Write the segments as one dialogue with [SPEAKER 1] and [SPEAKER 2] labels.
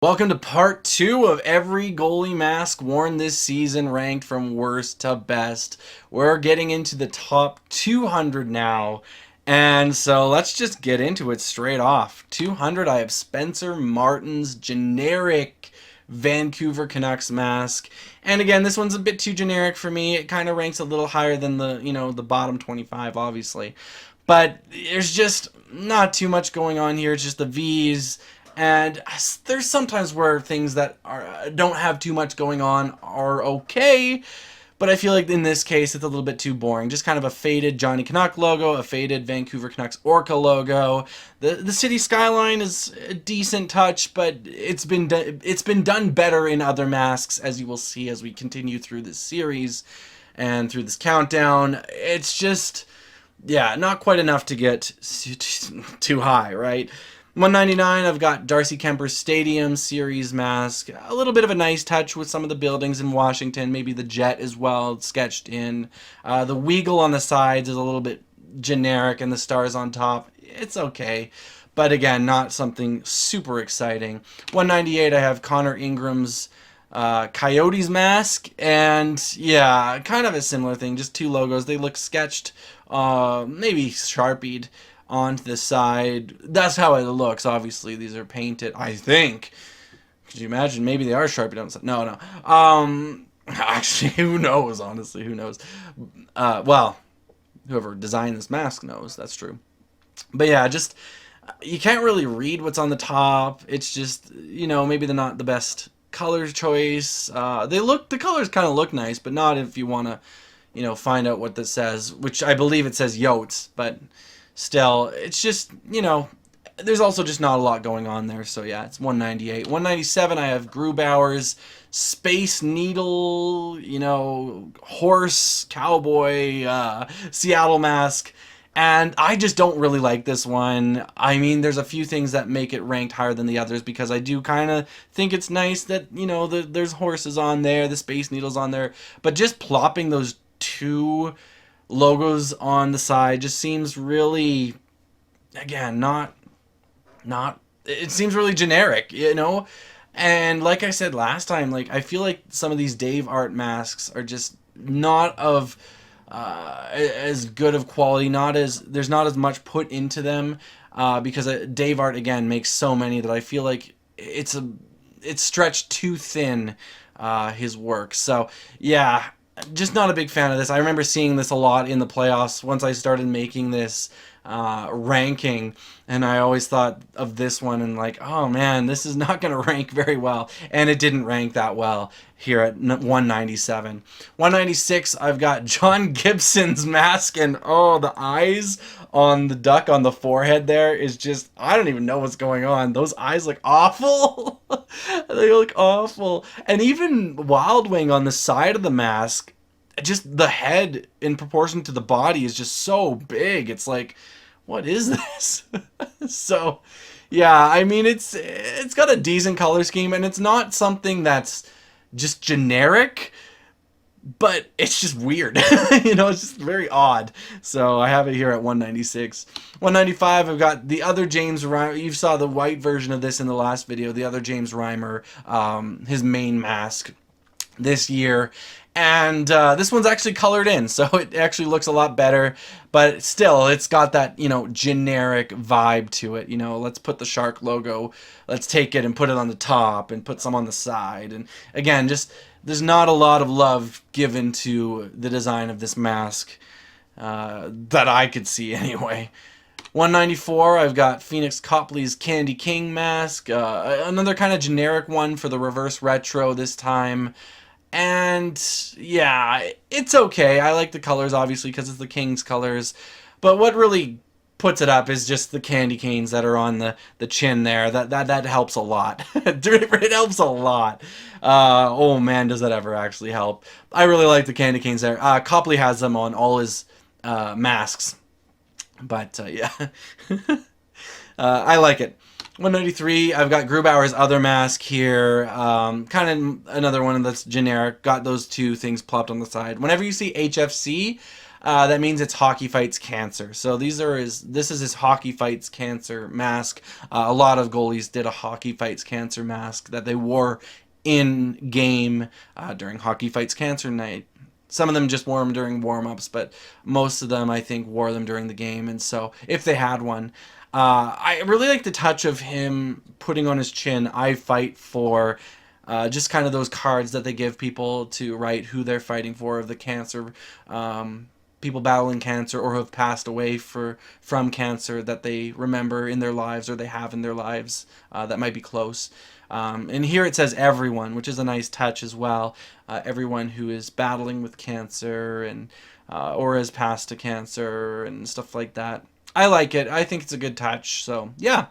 [SPEAKER 1] Welcome to part 2 of every goalie mask worn this season, ranked from worst to best. We're getting into the top 200 now, and so let's just get into it straight off. 200, I have Spencer Martin's generic Vancouver Canucks mask. And again, this one's a bit too generic for me. It kind of ranks a little higher than the bottom 25, obviously. But there's just not too much going on here. It's just the V's, and there's sometimes where things that don't have too much going on are okay, but I feel like in this case it's a little bit too boring. Just kind of a faded Johnny Canuck logo, a faded Vancouver Canucks Orca logo. The city skyline is a decent touch, but it's been done better in other masks, as you will see as we continue through this series and through this countdown. It's just, yeah, not quite enough to get too high, right? 199, I've got Darcy Kemper's Stadium Series mask. A little bit of a nice touch with some of the buildings in Washington, maybe the jet as well, sketched in. The Weagle on the sides is a little bit generic, and the stars on top, it's okay. But again, not something super exciting. 198, I have Connor Ingram's Coyotes mask, and yeah, kind of a similar thing, just two logos. They look sketched, maybe sharpied onto the side. That's how it looks. Obviously, these are painted, I think. Could you imagine? Maybe they are sharpied on the side. No. Actually, who knows? Honestly, who knows? Well, whoever designed this mask knows. That's true. But yeah, just you can't really read what's on the top. It's just, maybe they're not the best color choice. The colors kind of look nice, but not if you want to, find out what this says, which I believe it says Yotes, but still, it's just, there's also just not a lot going on there. So yeah, it's 198. 197, I have Grubauer's Space Needle, horse, cowboy, Seattle mask. And I just don't really like this one. I mean, there's a few things that make it ranked higher than the others, because I do kind of think it's nice that, there's horses on there, the Space Needle's on there. But just plopping those two logos on the side just seems really, again, not it seems really generic, and like I said last time, like, I feel like some of these Dave Art masks are just not of as good of quality, there's not as much put into them, because Dave Art, again, makes so many that I feel like it's stretched too thin, his work. So yeah, just not a big fan of this. I remember seeing this a lot in the playoffs once I started making this ranking, and I always thought of this one and like, oh man, this is not going to rank very well, and it didn't rank that well here at 197. 196, I've got John Gibson's mask, and oh, the eyes on the duck on the forehead there is just, I don't even know what's going on. Those eyes look awful. They look awful. And even Wild Wing on the side of the mask, just the head in proportion to the body is just so big. It's like, what is this? So yeah, I mean, it's got a decent color scheme, and it's not something that's just generic, but it's just weird. It's just very odd. So I have it here at 196. 195, I've got the other James Reimer. You saw the white version of this in the last video. The other James Reimer, his main mask this year. And this one's actually colored in, so it actually looks a lot better. But still, it's got that, generic vibe to it. Let's put the shark logo, let's take it and put it on the top and put some on the side. And again, just, there's not a lot of love given to the design of this mask, that I could see anyway. 194, I've got Phoenix Copley's Candy King mask, another kind of generic one for the reverse retro this time. And yeah, it's okay. I like the colors, obviously, because it's the Kings colors. But what really puts it up is just the candy canes that are on the chin there. That helps a lot. It helps a lot. Oh man, does that ever actually help. I really like the candy canes there. Copley has them on all his masks. But yeah, I like it. 193, I've got Grubauer's other mask here. Kind of another one that's generic. Got those two things plopped on the side. Whenever you see HFC, that means it's Hockey Fights Cancer. So this is his Hockey Fights Cancer mask. A lot of goalies did a Hockey Fights Cancer mask that they wore in game during Hockey Fights Cancer night. Some of them just wore them during warm-ups, but most of them, I think, wore them during the game. And so, if they had one, I really like the touch of him putting on his chin, "I fight for," just kind of those cards that they give people to write who they're fighting for, of the cancer, people battling cancer or who have passed away from cancer that they remember in their lives or they have in their lives that might be close. And here it says everyone, which is a nice touch as well. Everyone who is battling with cancer and or has passed to cancer and stuff like that. I like it. I think it's a good touch. So yeah.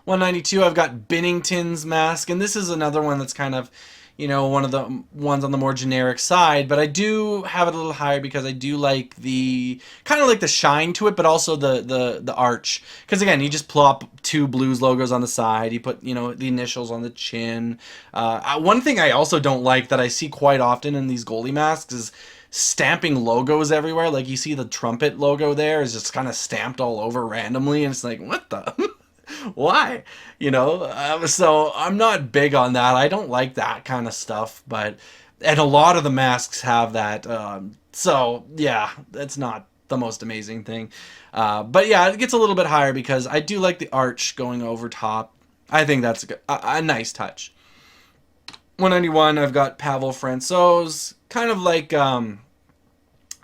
[SPEAKER 1] 192, I've got Binnington's mask, and this is another one that's kind of, one of the ones on the more generic side, but I do have it a little higher because I do like the kind of like the shine to it, but also the arch. Because again, you just plop two Blues logos on the side, you put the initials on the chin. One thing I also don't like that I see quite often in these goalie masks is stamping logos everywhere. Like you see the trumpet logo there is just kind of stamped all over randomly, and it's like, what the? Why? So I'm not big on that. I don't like that kind of stuff, and a lot of the masks have that. So yeah, that's not the most amazing thing. But yeah, it gets a little bit higher because I do like the arch going over top. I think that's a nice touch. 191, I've got Pavel Francouz. Kind of like, I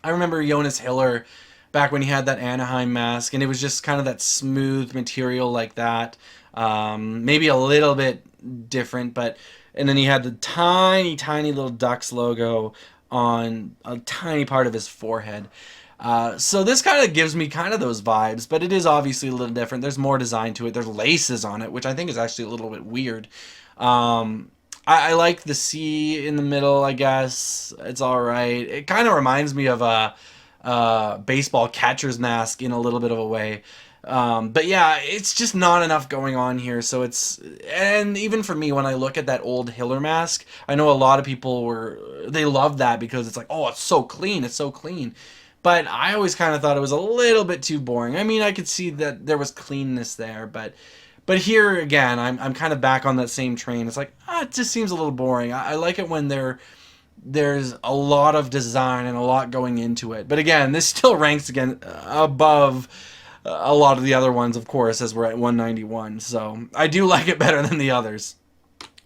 [SPEAKER 1] remember Jonas Hiller back when he had that Anaheim mask, and it was just kind of that smooth material like that. Maybe a little bit different, and then he had the tiny, tiny little Ducks logo on a tiny part of his forehead. So this kind of gives me kind of those vibes, but it is obviously a little different. There's more design to it. There's laces on it, which I think is actually a little bit weird. I like the C in the middle, I guess. It's all right. It kind of reminds me of a baseball catcher's mask in a little bit of a way. But yeah, it's just not enough going on here. So and even for me, when I look at that old Hiller mask, I know a lot of people they love that because it's like, oh, it's so clean. It's so clean. But I always kind of thought it was a little bit too boring. I mean, I could see that there was cleanness there, but here again, I'm kind of back on that same train. It's like, it just seems a little boring. I like it when there's a lot of design and a lot going into it. But again, this still ranks again above a lot of the other ones, of course, as we're at 191. So I do like it better than the others.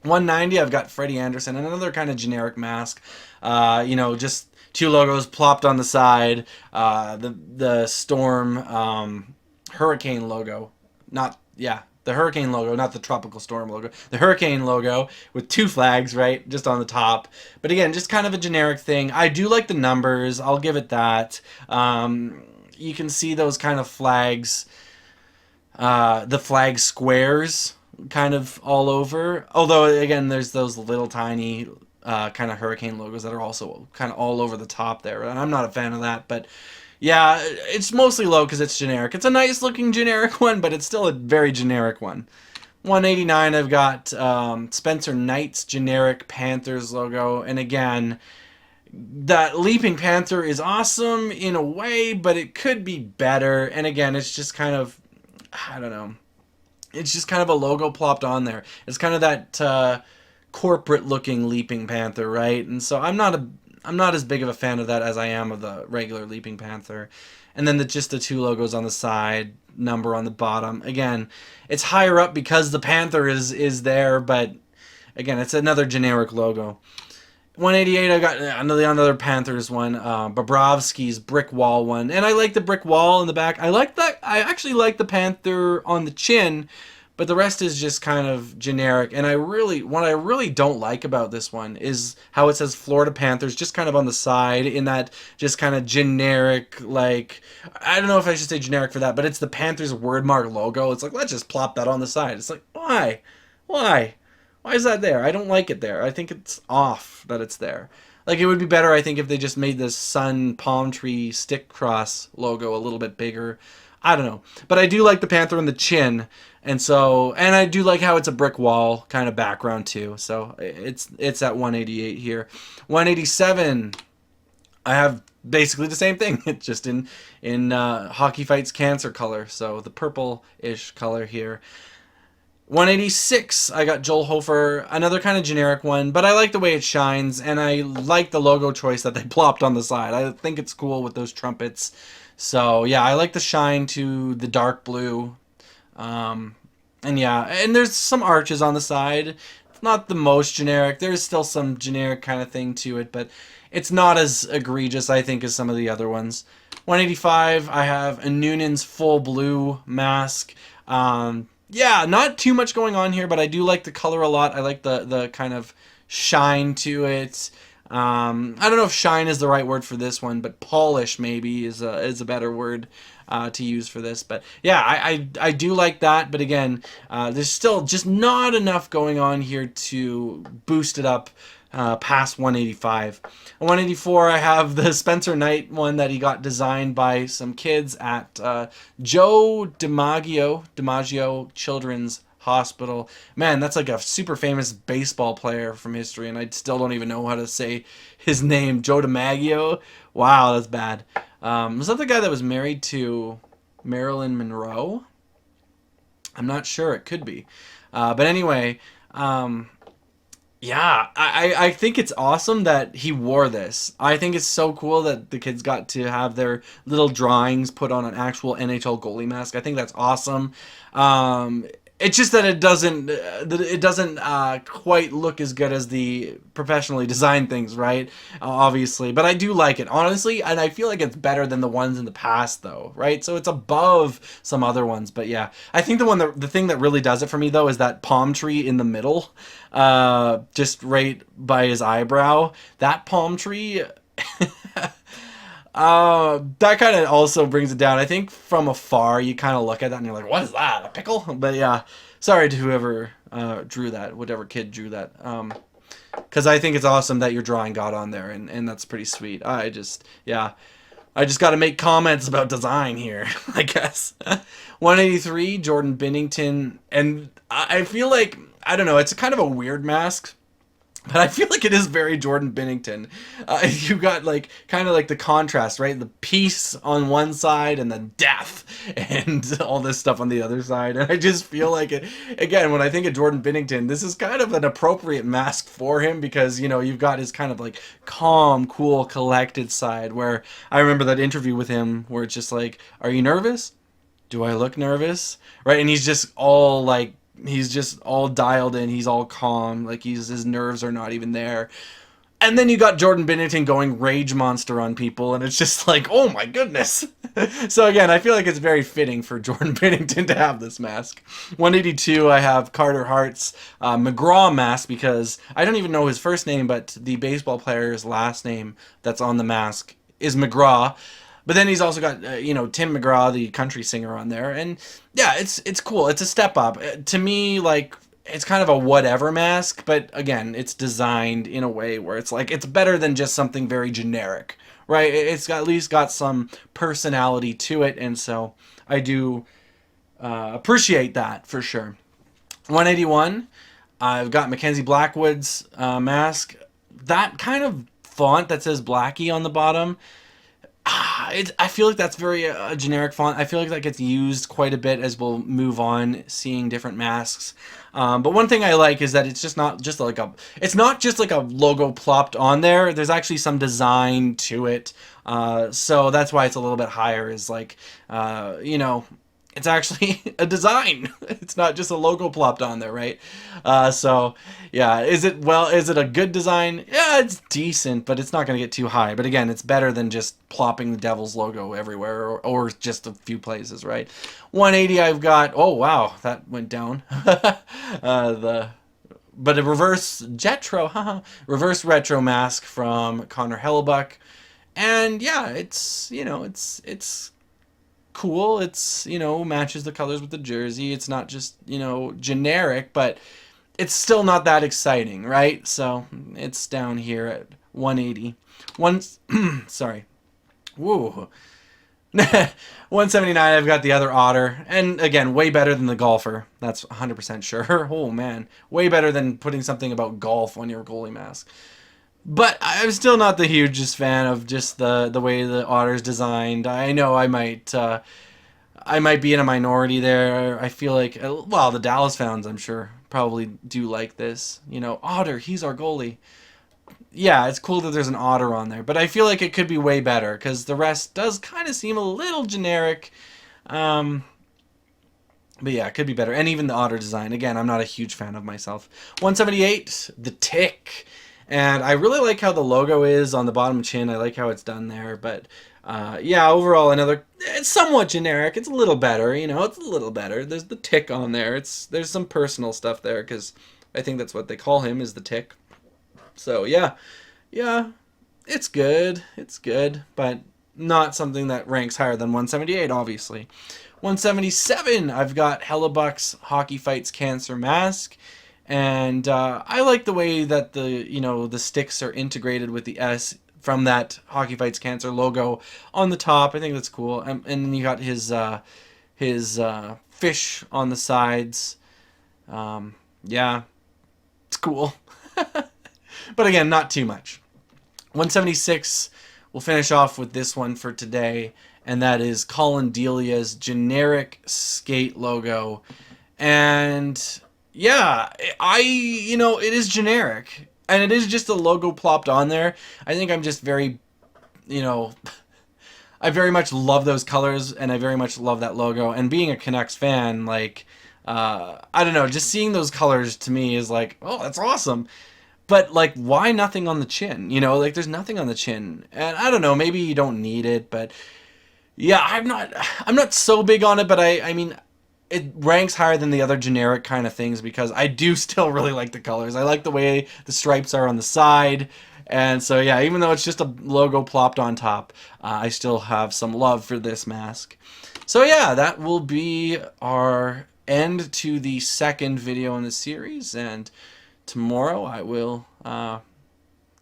[SPEAKER 1] 190, I've got Freddie Anderson, and another kind of generic mask. Just two logos plopped on the side. The Storm Hurricane logo. The Hurricane logo, not the Tropical Storm logo. The Hurricane logo with two flags, right, just on the top. But again, just kind of a generic thing. I do like the numbers. I'll give it that. You can see those kind of flags, the flag squares kind of all over. Although, again, there's those little tiny kind of Hurricane logos that are also kind of all over the top there. And I'm not a fan of that, but yeah, it's mostly low because it's generic. It's a nice looking generic one, but it's still a very generic one. 189, I've got Spencer Knight's generic Panthers logo. And again, that Leaping Panther is awesome in a way, but it could be better. And again, it's just kind of, I don't know. It's just kind of a logo plopped on there. It's kind of that corporate looking Leaping Panther, right? And so I'm not as big of a fan of that as I am of the regular Leaping Panther. And then just the two logos on the side, number on the bottom. Again, it's higher up because the Panther is there, but again, it's another generic logo. 188, I got another Panthers one, Bobrovsky's brick wall one. And I like the brick wall in the back. I like that. I actually like the Panther on the chin, but the rest is just kind of generic. And what I really don't like about this one is how it says Florida Panthers just kind of on the side in that just kind of generic, like, I don't know if I should say generic for that, but it's the Panthers wordmark logo. It's like, let's just plop that on the side. It's like, why? Why is that there? I don't like it there. I think it's off that it's there. Like, it would be better, I think, if they just made this sun palm tree stick cross logo a little bit bigger. I don't know. But I do like the Panther on the chin. And I do like how it's a brick wall kind of background too. So it's at 188 here. 187, I have basically the same thing. It's just in Hockey Fights cancer color, so the purple-ish color here. 186, I got Joel Hofer, another kind of generic one, but I like the way it shines, and I like the logo choice that they plopped on the side. I think it's cool with those trumpets. So yeah, I like the shine to the dark blue. And yeah, and there's some arches on the side. It's not the most generic. There's still some generic kind of thing to it, but it's not as egregious, I think, as some of the other ones. 185, I have a Noonan's full blue mask. Yeah, not too much going on here, but I do like the color a lot. I like the kind of shine to it. I don't know if shine is the right word for this one, but polish maybe is a better word to use for this. But yeah, I do like that. But again, there's still just not enough going on here to boost it up past 185. 184, I have the Spencer Knight one that he got designed by some kids at Joe DiMaggio Children's Hospital. Man, that's like a super famous baseball player from history, and I still don't even know how to say his name. Joe DiMaggio? Wow, that's bad. Was that the guy that was married to Marilyn Monroe? I'm not sure. It could be. But anyway, yeah, I think it's awesome that he wore this. I think it's so cool that the kids got to have their little drawings put on an actual NHL goalie mask. I think that's awesome. It's just that it doesn't quite look as good as the professionally designed things, right? Obviously, but I do like it, honestly, and I feel like it's better than the ones in the past, though, right? So it's above some other ones, but yeah, I think the thing that really does it for me though is that palm tree in the middle, just right by his eyebrow. That palm tree. That kind of also brings it down. I think from afar you kind of look at that and you're like, what is that? A pickle? But yeah, sorry to whoever drew that, whatever kid drew that. Because I think it's awesome that your drawing got on there, and that's pretty sweet. I just got to make comments about design here, I guess. 183, Jordan Binnington, and I feel like, I don't know, it's kind of a weird mask. But I feel like it is very Jordan Binnington. You got like kind of like the contrast, right? The peace on one side and the death and all this stuff on the other side. And I just feel like it, again, when I think of Jordan Binnington, this is kind of an appropriate mask for him because, you know, you've got his kind of like calm, cool, collected side where I remember that interview with him where it's just like, are you nervous? Do I look nervous? Right? And he's just all dialed in. He's all calm. Like his nerves are not even there. And then you got Jordan Binnington going rage monster on people, and it's just like, oh my goodness. So again, I feel like it's very fitting for Jordan Binnington to have this mask. 182, I have Carter Hart's McGraw mask because I don't even know his first name, but the baseball player's last name that's on the mask is McGraw. But then he's also got, Tim McGraw, the country singer, on there. And yeah, it's cool. It's a step up. To me, like, it's kind of a whatever mask. But again, it's designed in a way where it's like, it's better than just something very generic, right? It's got, at least got some personality to it. And so I do appreciate that for sure. 181, I've got Mackenzie Blackwood's mask. That kind of font that says Blackie on the bottom, I feel like that's very generic font. I feel like that gets used quite a bit as we'll move on, seeing different masks. But one thing I like is that it's not just like a logo plopped on there. There's actually some design to it. So that's why it's a little bit higher. Is like, it's actually a design. It's not just a logo plopped on there, right? So yeah, is it a good design? Yeah, it's decent, but it's not going to get too high. But again, it's better than just plopping the Devils logo everywhere or just a few places, right? 180, I've got, oh wow, that went down. But a reverse retro mask from Connor Hellebuck. And yeah, it's cool. It's, matches the colors with the jersey. It's not just, generic, but it's still not that exciting, right? So it's down here at 180. Sorry. Woo. 179, I've got the other Otter. And again, way better than the Golfer. That's 100% sure. Oh man. Way better than putting something about golf on your goalie mask. But I'm still not the hugest fan of just the way the otter's designed. I know I might be in a minority there. I feel like, well, the Dallas fans, I'm sure, probably do like this. You know, Otter, he's our goalie. Yeah, it's cool that there's an Otter on there, but I feel like it could be way better because the rest does kind of seem a little generic. Um, but yeah, it could be better. And even the Otter design. Again, I'm not a huge fan of myself. 178, the Tick. And I really like how the logo is on the bottom chin. I like how it's done there. But yeah, overall, it's somewhat generic. It's a little better, it's a little better. There's the Tick on there. There's some personal stuff there because I think that's what they call him, is the Tick. So yeah, it's good. It's good, but not something that ranks higher than 178, obviously. 177, I've got Hellebuck's Hockey Fights Cancer mask. And I like the way that the sticks are integrated with the S from that Hockey Fights Cancer logo on the top. I think that's cool. And then you got his fish on the sides. Yeah, it's cool. But again, not too much. 176, we'll finish off with this one for today, and that is Colin Delia's generic skate logo. And yeah, it is generic, and it is just a logo plopped on there. I think I'm just very, I very much love those colors, and I very much love that logo. And being a Canucks fan, I don't know, just seeing those colors to me is like, oh, that's awesome. But like, why nothing on the chin? There's nothing on the chin, and I don't know, maybe you don't need it, but yeah, I'm not so big on it. But I mean, it ranks higher than the other generic kind of things because I do still really like the colors. I like the way the stripes are on the side. And so, yeah, even though it's just a logo plopped on top, I still have some love for this mask. So, yeah, that will be our end to the second video in the series. And tomorrow I will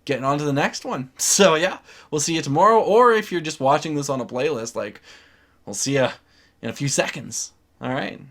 [SPEAKER 1] get on to the next one. So, yeah, we'll see you tomorrow. Or if you're just watching this on a playlist, we'll see you in a few seconds. All right.